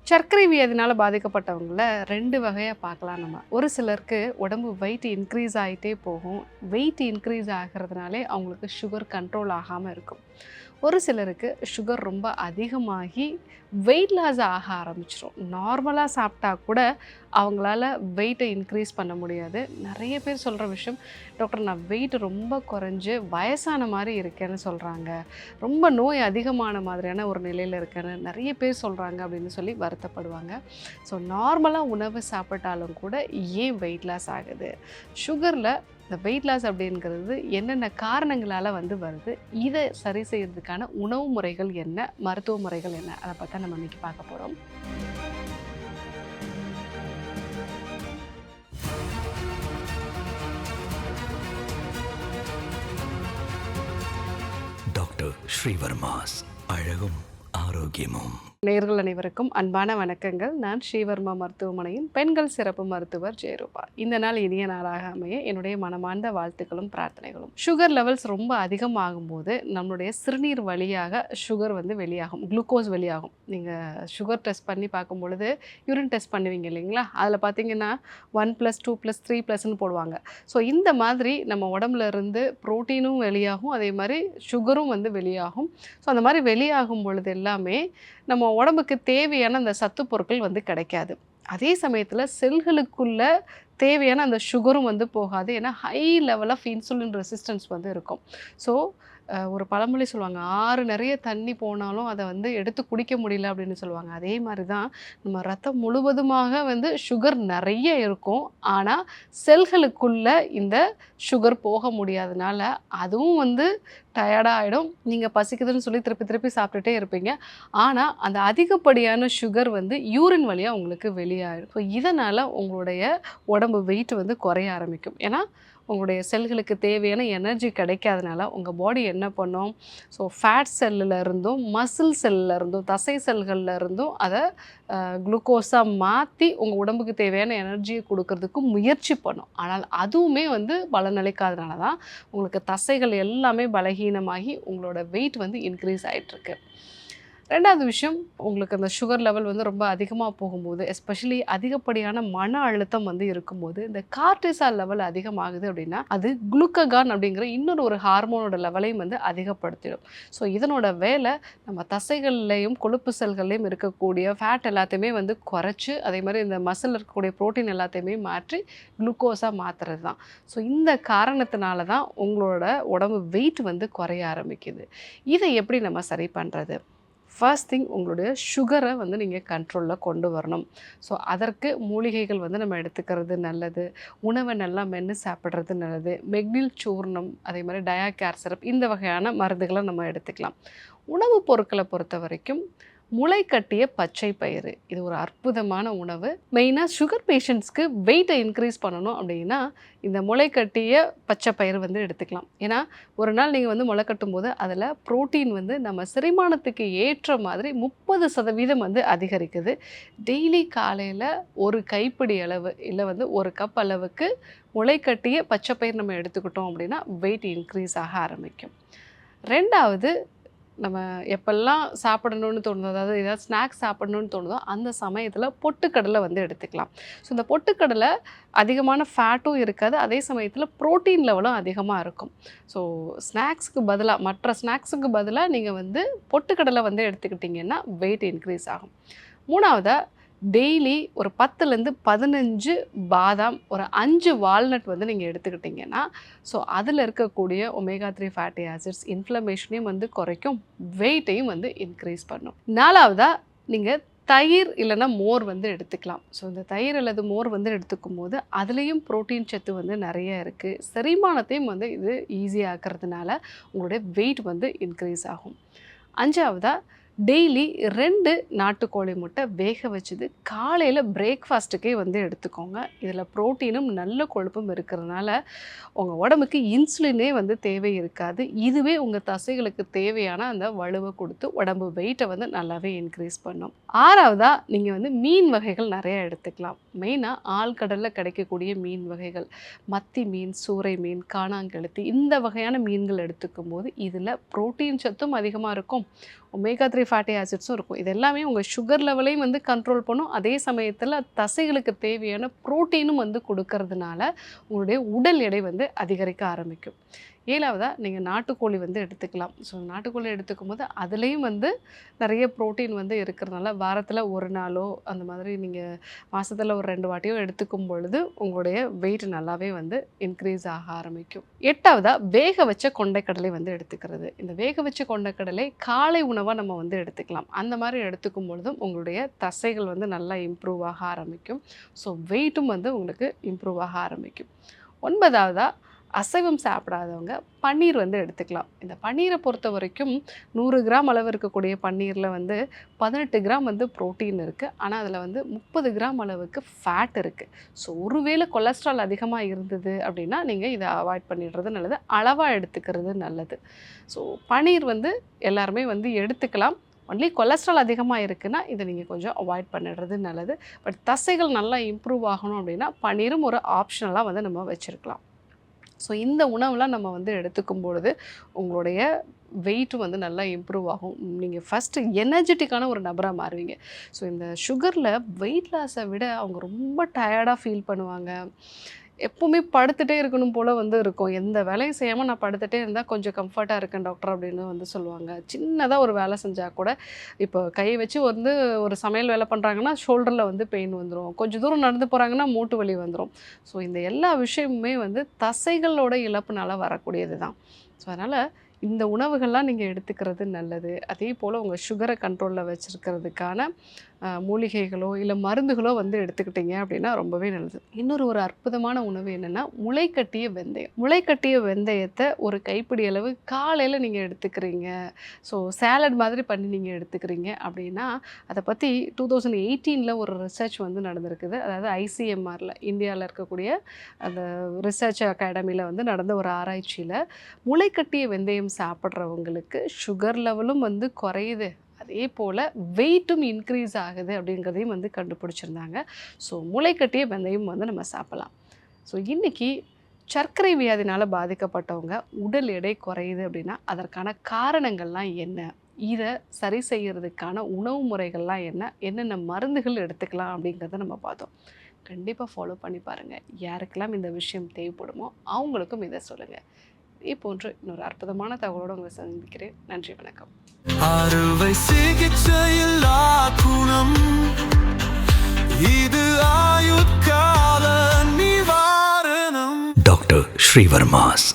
சர்க்கரை வியாதினால பாதிக்கப்பட்டவங்கள 2 வகையா பார்க்கலாம் நம்ம. ஒரு சிலருக்கு உடம்பு வெயிட் இன்க்ரீஸ் ஆயிட்டே போகும். வெயிட் இன்க்ரீஸ் ஆகுறதுனாலே அவங்களுக்கு சுகர் கண்ட்ரோல் ஆகாம இருக்கும். ஒரு சிலருக்கு சுகர் ரொம்ப அதிகமாகி வெயிட் லாஸ் ஆக ஆரம்பிச்சிரும். நார்மலா சாப்பிட்டா கூட அவங்களால வெயிட்ட இன்க்ரீஸ் பண்ண முடியாது. நெறைய பேர் சொல்ற விஷயம், டாக்டர் நான் வெயிட் ரொம்ப குறைஞ்சு வயசான மாரி இருக்கேன்னு சொல்றாங்க. ரொம்ப நோய் அதிகமான மாதிரியான ஒரு நிலையில இருக்கேன்னு நெறைய பேர் சொல்றாங்க அப்படின்னு சொல்லி வருத்தப்படுவாங்க. ஸோ நார்மலா உணவு சாப்பிட்டாலும் கூட ஏன் வெயிட் லாஸ் ஆகுது? சுகர்ல இந்த வெயிட் லாஸ் அப்படிங்கிறது என்னென்ன காரணங்களால வருது? இதை சரி செய்யறதுக்கான உணவு முறைகள் என்ன? மருத்துவ முறைகள் என்ன? அதை பத்தி நம்ம இன்னைக்கு பார்க்க போறோம். டாக்டர் ஸ்ரீவர்மாஸ் அழகும் ஆரோக்கியமும். நேயர்கள் அனைவருக்கும் அன்பான வணக்கங்கள். நான் ஸ்ரீவர்மா மருத்துவமனையின் பெண்கள் சிறப்பு மருத்துவர் ஜெயரூபா. இந்த நாள் இனிய நாளாக அமைய என்னுடைய மனமார்ந்த வாழ்த்துக்களும் பிரார்த்தனைகளும். சுகர் லெவல்ஸ் ரொம்ப அதிகமாகும் போது நம்மளுடைய சிறுநீர் வழியாக சுகர் வெளியாகும், குளுக்கோஸ் வெளியாகும். நீங்கள் சுகர் டெஸ்ட் பண்ணி பார்க்கும் பொழுது யூரின் டெஸ்ட் பண்ணுவீங்க இல்லைங்களா? அதில் பார்த்தீங்கன்னா 1+, 2+, 3+ன்னு போடுவாங்க. ஸோ இந்த மாதிரி நம்ம உடம்புல இருந்து புரோட்டீனும் வெளியாகும், அதே மாதிரி சுகரும் வெளியாகும். ஸோ அந்த மாதிரி வெளியாகும் பொழுது எல்லாமே நம்ம உடம்புக்கு தேவையான அந்த சத்து பொருட்கள் கிடைக்காது. அதே சமயத்தில் செல்களுக்குள்ள தேவையான அந்த சுகரும் போகாது. ஏன்னா high level of insulin resistance இருக்கும். ஸோ ஒரு பழமொழி சொல்லுவாங்க, ஆறு நிறைய தண்ணி போனாலும் அதை எடுத்து குடிக்க முடியல அப்படின்னு சொல்லுவாங்க. அதே மாதிரி தான் நம்ம ரத்தம் முழுவதுமாக சுகர் நிறைய இருக்கும். ஆனால் செல்களுக்குள்ள இந்த சுகர் போக முடியாதனால அதுவும் டயர்டாக ஆகிடும். நீங்கள் பசிக்குதுன்னு சொல்லி திருப்பி திருப்பி சாப்பிட்டுட்டே இருப்பீங்க. ஆனால் அந்த அதிகப்படியான சுகர் யூரின் வழியாக உங்களுக்கு வெளியாகிடும். ஸோ இதனால் உங்களுடைய உடம்பு வெயிட் குறைய ஆரம்பிக்கும். ஏன்னா உங்களுடைய செல்களுக்கு தேவையான எனர்ஜி கிடைக்காதனால உங்கள் பாடி என்ன பண்ணும்? ஸோ ஃபேட் செல்லில் இருந்தும் மசில் செல்லில் இருந்தும் தசை செல்களில் இருந்தும் அதை குளுக்கோஸாக மாற்றி உங்கள் உடம்புக்கு தேவையான எனர்ஜியை கொடுக்கறதுக்கு முயற்சி பண்ணும். ஆனால் அதுவுமே பலனளிக்காதனால தான் உங்களுக்கு தசைகள் எல்லாமே பலகீனமாகி உங்களோட வெயிட் இன்க்ரீஸ் ஆகிட்டுருக்கு. ரெண்டாவது விஷயம், உங்களுக்கு அந்த சுகர் லெவல் ரொம்ப அதிகமாக போகும்போது, எஸ்பெஷலி அதிகப்படியான மன அழுத்தம் இருக்கும்போது, இந்த கார்டிசால் லெவல் அதிகமாகுது அப்படின்னா அது குளுக்ககான் அப்படிங்கிற இன்னொரு ஒரு ஹார்மோனோட லெவலையும் அதிகப்படுத்திடும். ஸோ இதனோட வேலை நம்ம தசைகள்லையும் கொழுப்பு செல்கள்லையும் இருக்கக்கூடிய ஃபேட் எல்லாத்தையுமே குறைச்சி, அதே மாதிரி இந்த மசில் இருக்கக்கூடிய ப்ரோட்டீன் எல்லாத்தையுமே மாற்றி குளுக்கோஸாக மாற்றுறது தான். ஸோ இந்த காரணத்தினால தான் உங்களோட உடம்பு வெயிட் குறைய ஆரம்பிக்குது. இதை எப்படி நம்ம சரி பண்ணுறது? ஃபர்ஸ்ட் திங், உங்களுடைய சுகரை நீங்கள் கண்ட்ரோலில் கொண்டு வரணும். ஸோ அதற்கு மூலிகைகள் நம்ம எடுத்துக்கிறது நல்லது. உணவை நல்லா மென்று சாப்பிட்றது நல்லது. மெக்னில் சூர்ணம், அதே மாதிரி டயாகேர் சிரப், இந்த வகையான மருந்துகளை நம்ம எடுத்துக்கலாம். உணவுப் பொருட்களை பொறுத்த வரைக்கும் முளைக்கட்டிய பச்சை பயிறு இது ஒரு அற்புதமான உணவு. மெயினாக சுகர் பேஷண்ட்ஸ்க்கு வெயிட்டை இன்க்ரீஸ் பண்ணணும் அப்படின்னா இந்த முளைக்கட்டிய பச்சை பயிறு எடுத்துக்கலாம். ஏன்னா ஒரு நாள் நீங்கள் முளைக்கட்டும் போது அதில் ப்ரோட்டீன் நம்ம செரிமானத்துக்கு ஏற்ற மாதிரி 30% அதிகரிக்குது. டெய்லி காலையில் ஒரு கைப்பிடி அளவு இல்லை ஒரு கப் அளவுக்கு முளைக்கட்டிய பச்சை பயிர் நம்ம எடுத்துக்கிட்டோம் அப்படின்னா வெயிட் இன்க்ரீஸ் ஆக ஆரம்பிக்கும். ரெண்டாவது, நம்ம எப்பெல்லாம் சாப்பிடணும்னு தோணுதோ, அதாவது ஏதாவது ஸ்நாக்ஸ் சாப்பிடணும்னு தோணுதோ அந்த சமயத்தில் பொட்டுக்கடலை எடுத்துக்கலாம். ஸோ இந்த பொட்டுக்கடலை அதிகமான ஃபேட்டும் இருக்காது, அதே சமயத்தில் ப்ரோட்டீன் லெவலும் அதிகமாக இருக்கும். ஸோ ஸ்நாக்ஸுக்கு பதிலாக, மற்ற ஸ்நாக்ஸுக்கு பதிலாக நீங்கள் பொட்டுக்கடலை எடுத்துக்கிட்டிங்கன்னா வெயிட் இன்க்ரீஸ் ஆகும். மூணாவதாக, டெய்லி ஒரு 10லேருந்து 15 பாதாம், ஒரு 5 வால்நட் நீங்கள் எடுத்துக்கிட்டிங்கன்னா ஸோ அதில் இருக்கக்கூடிய ஒமேகா 3 ஃபேட்டி ஆசிட்ஸ் இன்ஃப்ளமேஷனையும் குறைக்கும், வெயிட்டையும் இன்க்ரீஸ் பண்ணும். நாலாவதாக, நீங்கள் தயிர் இல்லைன்னா மோர் எடுத்துக்கலாம். ஸோ இந்த தயிர் அல்லது மோர் எடுத்துக்கும் போது அதுலேயும் ப்ரோட்டீன் சத்து நிறைய இருக்குது. செரிமானத்தையும் இது ஈஸியாகிறதுனால உங்களுடைய வெயிட் இன்க்ரீஸ் ஆகும். அஞ்சாவதாக, டெய்லி 2 நாட்டுக்கோழி முட்டை வேக வச்சது காலையில் பிரேக்ஃபாஸ்ட்டுக்கே எடுத்துக்கோங்க. இதில் ப்ரோட்டீனும் நல்ல கொழுப்பும் இருக்கிறதுனால உங்கள் உடம்புக்கு இன்சுலினே தேவை இருக்காது. இதுவே உங்கள் தசைகளுக்கு தேவையான அந்த வலுவை கொடுத்து உடம்பு வெயிட்டை நல்லாவே இன்க்ரீஸ் பண்ணும். ஆறாவதாக, நீங்கள் மீன் வகைகள் நிறையா எடுத்துக்கலாம். மெயினாக ஆழ்கடலில் கிடைக்கக்கூடிய மீன் வகைகள், மத்தி மீன், சூறை மீன், காணாங்கெளுத்தி, இந்த வகையான மீன்கள் எடுத்துக்கும் போது இதில் ப்ரோட்டீன் சத்தும் அதிகமாக இருக்கும், ஒமேகா 3 ஃபேட்டி ஆசிட்ஸும் இருக்கும். இது எல்லாமே உங்கள் சுகர் லெவலையும் வந்து கண்ட்ரோல் பண்ணும். அதே சமயத்தில் தசைகளுக்கு தேவையான புரோட்டீனும் வந்து கொடுக்கறதுனால உங்களுடைய உடல் எடை வந்து அதிகரிக்க ஆரம்பிக்கும். 7வதா நீங்கள் நாட்டுக்கோழி வந்து எடுத்துக்கலாம். ஸோ நாட்டுக்கோழி எடுத்துக்கும் போது அதுலேயும் வந்து நிறைய புரோட்டீன் வந்து இருக்கிறதுனால வாரத்தில் ஒரு நாளோ அந்த மாதிரி நீங்கள் மாதத்தில் ஒரு 2 வாட்டியோ எடுத்துக்கும் பொழுது உங்களுடைய வெயிட் நல்லாவே வந்து இன்க்ரீஸ் ஆக ஆரம்பிக்கும். 8வதா வேக வச்ச கொண்டைக்கடலை வந்து எடுத்துக்கிறது. இந்த வேக வச்ச கொண்டைக்கடலை காலை உணவாக நம்ம வந்து எடுத்துக்கலாம். அந்த மாதிரி எடுத்துக்கும் பொழுதும் உங்களுடைய தசைகள் வந்து நல்லா இம்ப்ரூவ் ஆக ஆரம்பிக்கும். ஸோ வெயிட்டும் வந்து உங்களுக்கு இம்ப்ரூவ் ஆக ஆரம்பிக்கும். 9வதா அசைவம் சாப்பிடாதவங்க பன்னீர் வந்து எடுத்துக்கலாம். இந்த பன்னீரை பொறுத்த வரைக்கும் 100 கிராம் அளவு இருக்கக்கூடிய பன்னீரில் வந்து 18 கிராம் வந்து புரோட்டீன் இருக்குது. ஆனால் அதில் வந்து 30 கிராம் அளவுக்கு ஃபேட் இருக்குது. ஸோ ஒருவேளை கொலஸ்ட்ரால் அதிகமாக இருந்தது அப்படின்னா நீங்கள் இதை அவாய்ட் பண்ணிடுறது நல்லது. அளவாக எடுத்துக்கிறது நல்லது. ஸோ பன்னீர் வந்து எல்லாருமே வந்து எடுத்துக்கலாம். ஒன்லி கொலஸ்ட்ரால் அதிகமாக இருக்குன்னா இதை நீங்கள் கொஞ்சம் அவாய்ட் பண்ணிடுறது நல்லது. பட் தசைகள் நல்லா இம்ப்ரூவ் ஆகணும் அப்படின்னா பன்னீரும் ஒரு ஆப்ஷனலாக வந்து நம்ம வச்சுருக்கலாம். ஸோ இந்த உணவுலாம் நம்ம வந்து எடுத்துக்கும் பொழுது உங்களுடைய வெயிட்டும் வந்து நல்லா இம்ப்ரூவ் ஆகும். நீங்கள் ஃபஸ்ட்டு எனர்ஜெட்டிக்கான ஒரு நபராக மாறுவீங்க. ஸோ இந்த சுகரில் வெயிட் லாஸை விட அவங்க ரொம்ப டயர்டாக ஃபீல் பண்ணுவாங்க. எப்போவுமே படுத்துகிட்டே இருக்கணும் போல் வந்து இருக்கும். எந்த வேலையும் செய்யாமல் நான் படுத்துகிட்டே இருந்தால் கொஞ்சம் கம்ஃபர்ட்டாக இருக்கேன் டாக்டர் அப்படின்னு வந்து சொல்லுவாங்க. சின்னதாக ஒரு வேலை செஞ்சால் கூட இப்போ கை வச்சு வந்து ஒரு சமையல் வேலை பண்ணுறாங்கன்னா ஷோல்டரில் வந்து பெயின் வந்துடும். கொஞ்சம் தூரம் நடந்து போகிறாங்கன்னா மூட்டு வலி வந்துடும். ஸோ இந்த எல்லா விஷயமுமே வந்து தசைகளோட இழப்புனால வரக்கூடியது தான். ஸோ அதனால் இந்த உணவுகள்லாம் நீங்கள் எடுத்துக்கிறது நல்லது. அதே போல் உங்கள் சுகரை கண்ட்ரோலில் வச்சுருக்கிறதுக்கான மூலிகைகளோ இல்லை மருந்துகளோ வந்து எடுத்துக்கிட்டிங்க அப்படின்னா ரொம்பவே நல்லது. இன்னொரு அற்புதமான உணவு என்னென்னா முளைக்கட்டிய வெந்தயம். முளைக்கட்டிய வெந்தயத்தை ஒரு கைப்பிடி அளவு காலையில் நீங்கள் எடுத்துக்கிறீங்க. ஸோ சேலட் மாதிரி பண்ணி நீங்கள் எடுத்துக்கிறீங்க அப்படின்னா அதை பற்றி 2018 ஒரு ரிசர்ச் வந்து நடந்திருக்குது. அதாவது ICMRல இந்தியாவில் இருக்கக்கூடிய அந்த ரிசர்ச் அகாடமியில் வந்து நடந்த ஒரு ஆராய்ச்சியில் முளைக்கட்டிய வெந்தயம் சாப்பிட்றவங்களுக்கு சுகர் லெவலும் வந்து குறையுது. அதே போல் வெயிட்டும் இன்க்ரீஸ் ஆகுது அப்படிங்கிறதையும் வந்து கண்டுபிடிச்சிருந்தாங்க. ஸோ முளைக்கட்டிய வெந்தயம் வந்து நம்ம சாப்பிடலாம். ஸோ இன்றைக்கி சர்க்கரை வியாதினால் பாதிக்கப்பட்டவங்க உடல் எடை குறையுது அப்படின்னா அதற்கான காரணங்கள்லாம் என்ன, இதை சரி செய்கிறதுக்கான உணவு முறைகள்லாம் என்ன, என்னென்ன மருந்துகள் எடுத்துக்கலாம் அப்படிங்கிறத நம்ம பார்த்தோம். கண்டிப்பாக ஃபாலோ பண்ணி பாருங்கள். யாருக்கெல்லாம் இந்த விஷயம் தேவைப்படுமோ அவங்களுக்கும் இதை சொல்லுங்கள். இதே போன்று இன்னொரு அற்புதமான தகவலோடு உங்களை சந்திக்கிறேன். நன்றி, வணக்கம். அறுவை சிகிச்சையில்லா குணம் இது ஆயுட்கால நிவாரணம். டாக்டர் ஸ்ரீவர்மாஸ்.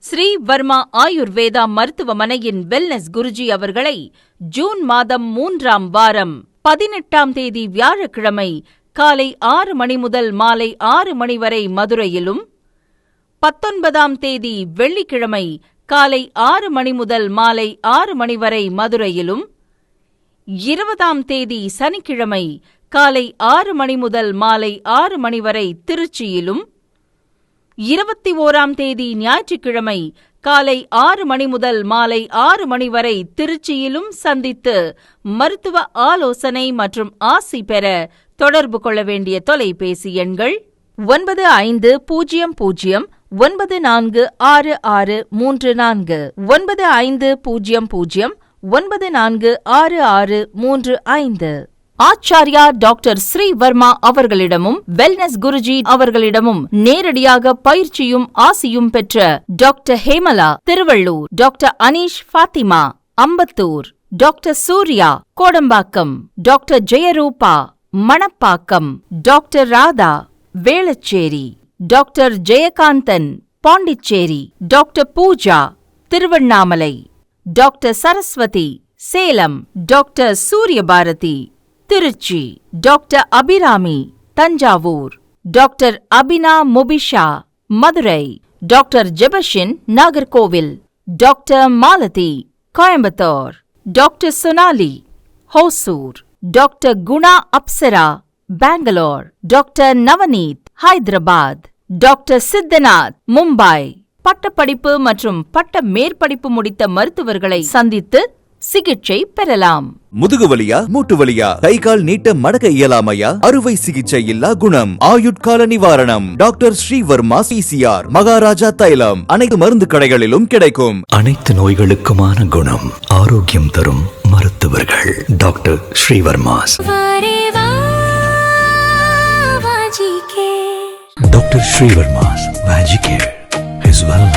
ஸ்ரீ வர்மா ஆயுர்வேதா மருத்துவமனையின் வெல்னஸ் குருஜி அவர்களை ஜூன் மாதம் 3ஆம் வாரம் 18ஆம் தேதி வியாழக்கிழமை காலை 6 மணி முதல் மாலை 6 மணி வரை மதுரையிலும், 19ஆம் தேதி வெள்ளிக்கிழமை காலை 6 மணி முதல் மாலை 6 மணி வரை மதுரையிலும், 20ஆம் தேதி சனிக்கிழமை காலை 6 மணி முதல் மாலை 6 மணி வரை திருச்சியிலும், 21ஆம் தேதி ஞாயிற்றுக்கிழமை காலை 6 மணி முதல் மாலை 6 மணி வரை திருச்சியிலும் சந்தித்து மருத்துவ ஆலோசனை மற்றும் ஆசி பெற தொடர்பு கொள்ள வேண்டிய தொலைபேசி எண்கள் 9500 946634 9500 946635. ஆச்சார்யா டாக்டர் ஸ்ரீவர்மா அவர்களிடமும் வெல்னஸ் குருஜி அவர்களிடமும் நேரடியாக பயிற்சியும் ஆசியும் பெற்ற doctor Hemala Tiruvallur, doctor Aneesh Fathima Ambattur, doctor Surya Kodambakkam, doctor Jayarupa Manapakkam, doctor Radha Velachery, doctor Jayakanthan Pondicherry, doctor Pooja Tiruvannamalai, doctor Saraswathi Salem, doctor Suryabharathi Trichy, doctor Abirami Thanjavur, doctor Abina Mubisha Madurai, doctor Jebashin Nagercoil, doctor Malathi Coimbatore, doctor Sonali Hosur, doctor Guna Apsara Bangalore, doctor Navneeth Hyderabad, doctor Siddhanath Mumbai. பட்டப்படிப்பு மற்றும் பட்ட மேற்படிப்பு முடித்த மருத்துவர்களை சந்தித்து சிகிச்சை பெறலாம். முதுகுவலியா மூட்டு வலியா கை கால் நீட்ட மடக்க இயலாமையா அறுவை சிகிச்சை இல்லா குணம் ஆயுட்கால நிவாரணம் டாக்டர் ஸ்ரீவர்மா PCR மகாராஜா தைலம் அனைத்து மருந்து கடைகளிலும் கிடைக்கும். அனைத்து நோய்களுக்குமான குணம் ஆரோக்கியம் தரும் மருத்துவர்கள் doctor Srivarma's. Doctor Srivarma's magic care. His wellness